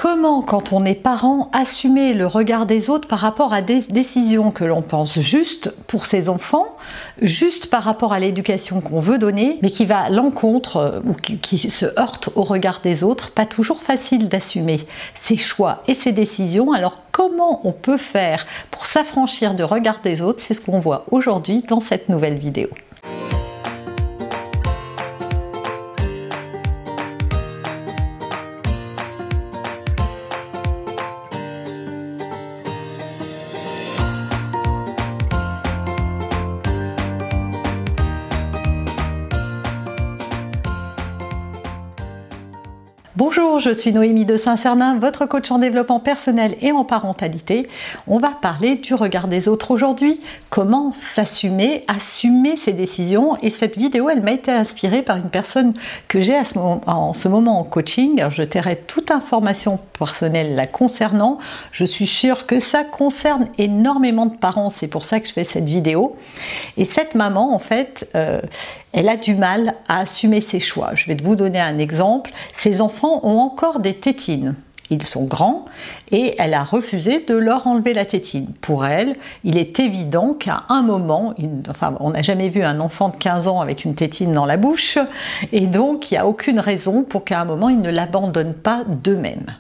Comment, quand on est parent, assumer le regard des autres par rapport à des décisions que l'on pense justes pour ses enfants, juste par rapport à l'éducation qu'on veut donner, mais qui va à l'encontre ou qui se heurte au regard des autres. Pas toujours facile d'assumer ses choix et ses décisions. Alors comment on peut faire pour s'affranchir du regard des autres? C'est ce qu'on voit aujourd'hui dans cette nouvelle vidéo. Bonjour, je suis Noémie de Saint-Cernin, votre coach en développement personnel et en parentalité. On va parler du regard des autres aujourd'hui, comment s'assumer, assumer ses décisions. Et cette vidéo, elle m'a été inspirée par une personne que j'ai en ce moment en coaching. Alors, je tairai toute information personnelle la concernant. Je suis sûre que ça concerne énormément de parents, c'est pour ça que je fais cette vidéo. Et cette maman, en fait, elle a du mal à assumer ses choix. Je vais vous donner un exemple. Ses enfants ont encore des tétines. Ils sont grands et elle a refusé de leur enlever la tétine. Pour elle, il est évident qu'à un moment, on n'a jamais vu un enfant de 15 ans avec une tétine dans la bouche, et donc il n'y a aucune raison pour qu'à un moment, ils ne l'abandonnent pas d'eux-mêmes.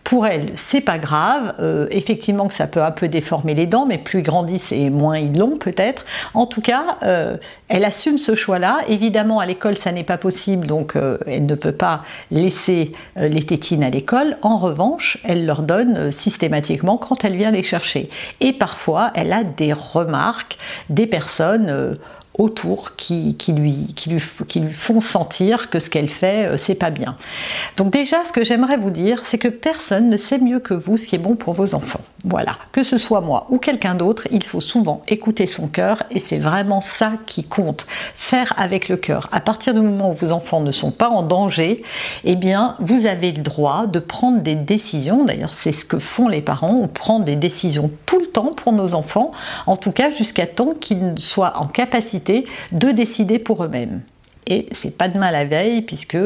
Pour elle, c'est pas grave, effectivement que ça peut un peu déformer les dents, mais plus ils grandissent et moins ils l'ont peut-être. En tout cas, elle assume ce choix-là. Évidemment, à l'école, ça n'est pas possible, donc elle ne peut pas laisser les tétines à l'école. En revanche, elle leur donne systématiquement quand elle vient les chercher. Et parfois, elle a des remarques des personnes autour qui lui font sentir que ce qu'elle fait, c'est pas bien. Donc déjà, ce que j'aimerais vous dire, c'est que personne ne sait mieux que vous ce qui est bon pour vos enfants. Voilà, que ce soit moi ou quelqu'un d'autre, il faut souvent écouter son cœur et c'est vraiment ça qui compte. Faire avec le cœur. À partir du moment où vos enfants ne sont pas en danger, eh bien, vous avez le droit de prendre des décisions. D'ailleurs, c'est ce que font les parents. On prend des décisions tout le temps pour nos enfants, en tout cas jusqu'à temps qu'ils soient en capacité de décider pour eux-mêmes. Et c'est pas demain la veille, puisque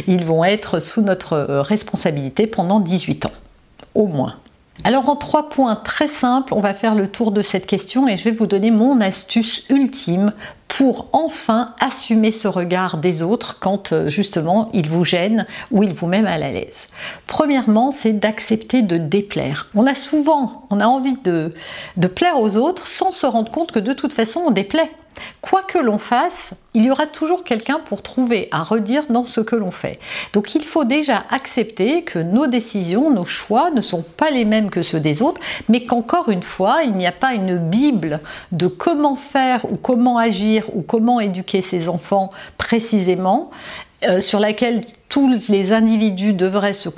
ils vont être sous notre responsabilité pendant 18 ans, au moins. Alors en 3 points très simples, on va faire le tour de cette question et je vais vous donner mon astuce ultime pour enfin assumer ce regard des autres quand justement ils vous gênent ou ils vous mettent mal à l'aise. Premièrement, c'est d'accepter de déplaire. On a envie de plaire aux autres sans se rendre compte que de toute façon on déplaît. Quoi que l'on fasse, il y aura toujours quelqu'un pour trouver à redire dans ce que l'on fait. Donc il faut déjà accepter que nos décisions, nos choix ne sont pas les mêmes que ceux des autres, mais qu'encore une fois, il n'y a pas une bible de comment faire ou comment agir ou comment éduquer ses enfants précisément, sur laquelle tous les individus devraient se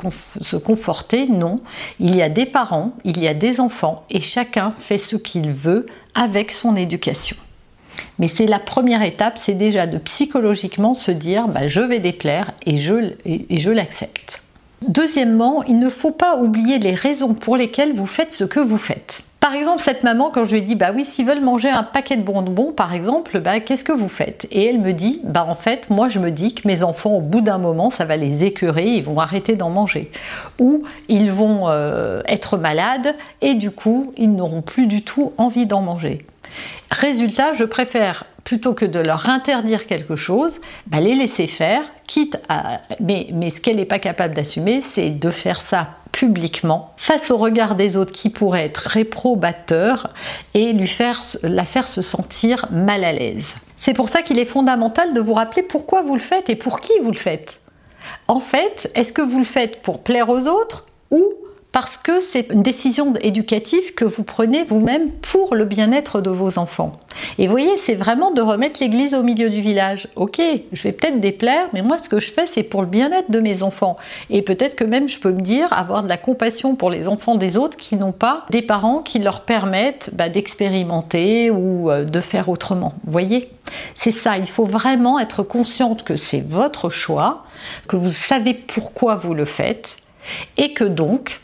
conforter. Non, il y a des parents, il y a des enfants et chacun fait ce qu'il veut avec son éducation. Mais c'est la première étape, c'est déjà de psychologiquement se dire je vais déplaire et je l'accepte. Deuxièmement, il ne faut pas oublier les raisons pour lesquelles vous faites ce que vous faites. Par exemple, cette maman, quand je lui ai dit oui, s'ils veulent manger un paquet de bonbons, par exemple, qu'est-ce que vous faites? Et elle me dit, en fait, moi je me dis que mes enfants, au bout d'un moment, ça va les écœurer, ils vont arrêter d'en manger. Ou ils vont être malades et du coup, ils n'auront plus du tout envie d'en manger. Résultat, je préfère, plutôt que de leur interdire quelque chose, les laisser faire, quitte à... Mais ce qu'elle n'est pas capable d'assumer, c'est de faire ça publiquement, face au regard des autres qui pourraient être réprobateurs et la faire se sentir mal à l'aise. C'est pour ça qu'il est fondamental de vous rappeler pourquoi vous le faites et pour qui vous le faites. En fait, est-ce que vous le faites pour plaire aux autres ou parce que c'est une décision éducative que vous prenez vous-même pour le bien-être de vos enfants? Et vous voyez, c'est vraiment de remettre l'église au milieu du village. Ok, je vais peut-être déplaire, mais moi ce que je fais, c'est pour le bien-être de mes enfants. Et peut-être que même je peux me dire, avoir de la compassion pour les enfants des autres qui n'ont pas des parents qui leur permettent d'expérimenter ou de faire autrement. Vous voyez? C'est ça, il faut vraiment être consciente que c'est votre choix, que vous savez pourquoi vous le faites, et que donc,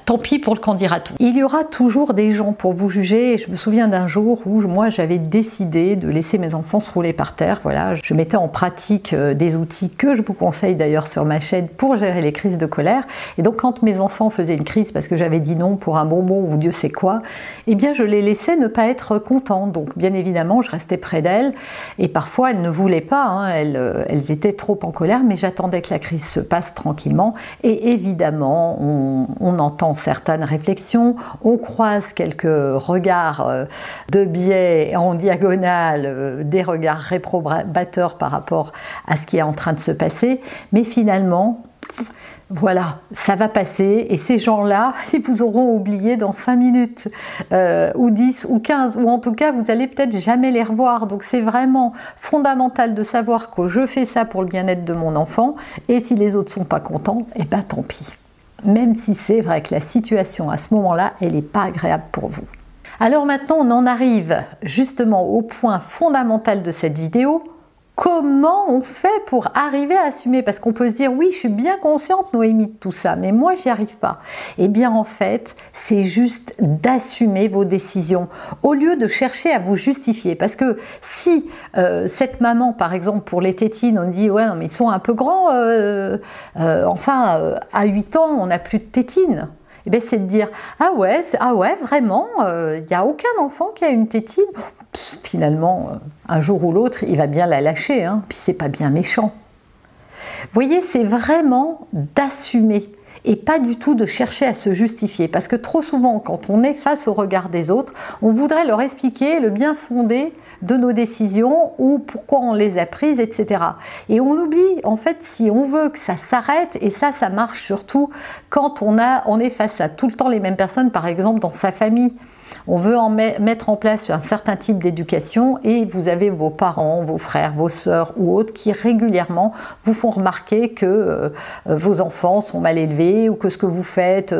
tant pis pour le qu'en dira-t-on. Il y aura toujours des gens pour vous juger. Je me souviens d'un jour où moi j'avais décidé de laisser mes enfants se rouler par terre. Voilà, je mettais en pratique des outils que je vous conseille d'ailleurs sur ma chaîne pour gérer les crises de colère. Et donc quand mes enfants faisaient une crise parce que j'avais dit non pour un bonbon ou Dieu sait quoi, eh bien je les laissais ne pas être contents. Donc bien évidemment je restais près d'elles et parfois elles ne voulaient pas, hein. Elles étaient trop en colère, mais j'attendais que la crise se passe tranquillement. Et évidemment on entend certaines réflexions, on croise quelques regards de biais en diagonale, des regards réprobateurs par rapport à ce qui est en train de se passer, mais finalement, voilà, ça va passer et ces gens-là, ils vous auront oublié dans 5 minutes, ou 10 ou 15, ou en tout cas, vous allez peut-être jamais les revoir. Donc c'est vraiment fondamental de savoir que je fais ça pour le bien-être de mon enfant et si les autres sont pas contents, eh ben tant pis. Même si c'est vrai que la situation à ce moment-là, elle n'est pas agréable pour vous. Alors maintenant, on en arrive justement au point fondamental de cette vidéo. Comment on fait pour arriver à assumer? Parce qu'on peut se dire, oui, je suis bien consciente, Noémie, de tout ça, mais moi, j'y arrive pas. Eh bien, en fait, c'est juste d'assumer vos décisions, au lieu de chercher à vous justifier. Parce que si cette maman, par exemple, pour les tétines, on dit, ouais, non, mais ils sont un peu grands, à 8 ans, on n'a plus de tétines. Eh bien, c'est de dire, ah ouais, vraiment, il n'y a aucun enfant qui a une tétine. Finalement, un jour ou l'autre, il va bien la lâcher, hein, puis c'est pas bien méchant. Vous voyez, c'est vraiment d'assumer et pas du tout de chercher à se justifier. Parce que trop souvent, quand on est face au regard des autres, on voudrait leur expliquer le bien fondé de nos décisions ou pourquoi on les a prises, etc. Et on oublie, en fait, si on veut que ça s'arrête, et ça marche surtout quand on est face à tout le temps les mêmes personnes, par exemple dans sa famille. On veut mettre en place un certain type d'éducation et vous avez vos parents, vos frères, vos sœurs ou autres qui régulièrement vous font remarquer que vos enfants sont mal élevés ou que ce que vous faites,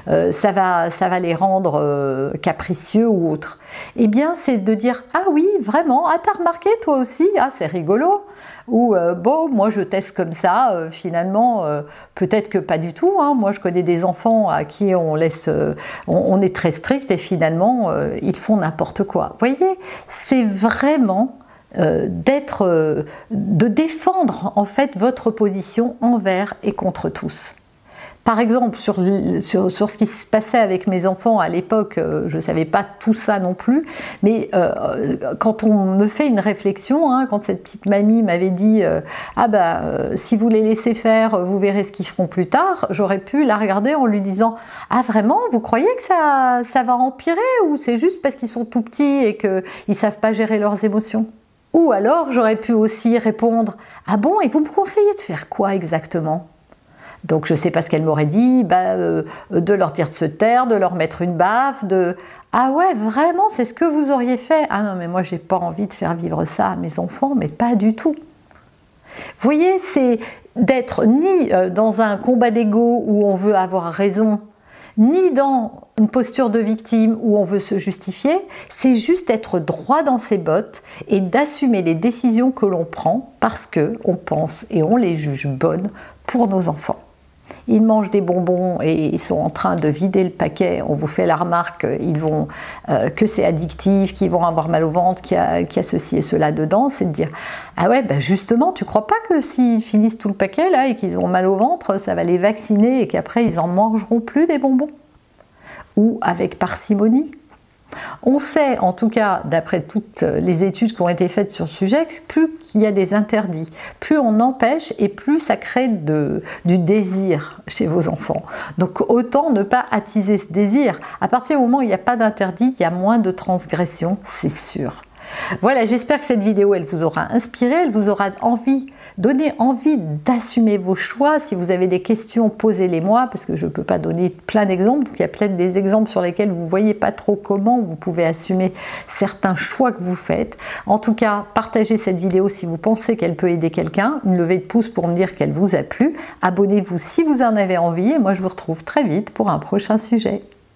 ça va les rendre capricieux ou autres. Eh bien, c'est de dire « Ah oui, vraiment, ah t'as remarqué toi aussi, ah c'est rigolo !» Ou bon, moi je teste comme ça, finalement, peut-être que pas du tout, hein. Moi je connais des enfants à qui on laisse, on est très strict et finalement ils font n'importe quoi. Vous voyez, c'est vraiment de défendre en fait votre position envers et contre tous. Par exemple, sur ce qui se passait avec mes enfants à l'époque, je ne savais pas tout ça non plus, mais quand on me fait une réflexion, hein, quand cette petite mamie m'avait dit si vous les laissez faire, vous verrez ce qu'ils feront plus tard, j'aurais pu la regarder en lui disant « Ah vraiment, vous croyez que ça va empirer ou c'est juste parce qu'ils sont tout petits et qu'ils ne savent pas gérer leurs émotions ?» Ou alors, j'aurais pu aussi répondre « Ah bon, et vous me conseillez de faire quoi exactement ?» Donc je ne sais pas ce qu'elle m'aurait dit, de leur dire de se taire, de leur mettre une baffe, ah ouais, vraiment, c'est ce que vous auriez fait? Ah non, mais moi j'ai pas envie de faire vivre ça à mes enfants, mais pas du tout. Vous voyez, c'est d'être ni dans un combat d'ego où on veut avoir raison, ni dans une posture de victime où on veut se justifier, c'est juste être droit dans ses bottes et d'assumer les décisions que l'on prend parce qu'on pense et on les juge bonnes pour nos enfants. Ils mangent des bonbons et ils sont en train de vider le paquet, on vous fait la remarque que c'est addictif, qu'ils vont avoir mal au ventre, qu'il y a ceci et cela dedans, c'est de dire « Ah ouais, justement, tu crois pas que s'ils finissent tout le paquet là et qu'ils ont mal au ventre, ça va les vacciner et qu'après ils en mangeront plus des bonbons ?» Ou avec parcimonie. On sait, en tout cas, d'après toutes les études qui ont été faites sur le sujet, que plus qu'il y a des interdits, plus on empêche et plus ça crée du désir chez vos enfants. Donc autant ne pas attiser ce désir. À partir du moment où il n'y a pas d'interdit, il y a moins de transgression, c'est sûr. Voilà, j'espère que cette vidéo, elle vous aura inspiré, elle vous aura donné envie d'assumer vos choix. Si vous avez des questions, posez-les-moi, parce que je ne peux pas donner plein d'exemples. Il y a peut-être des exemples sur lesquels vous ne voyez pas trop comment vous pouvez assumer certains choix que vous faites. En tout cas, partagez cette vidéo si vous pensez qu'elle peut aider quelqu'un. Une levée de pouce pour me dire qu'elle vous a plu. Abonnez-vous si vous en avez envie. Et moi, je vous retrouve très vite pour un prochain sujet.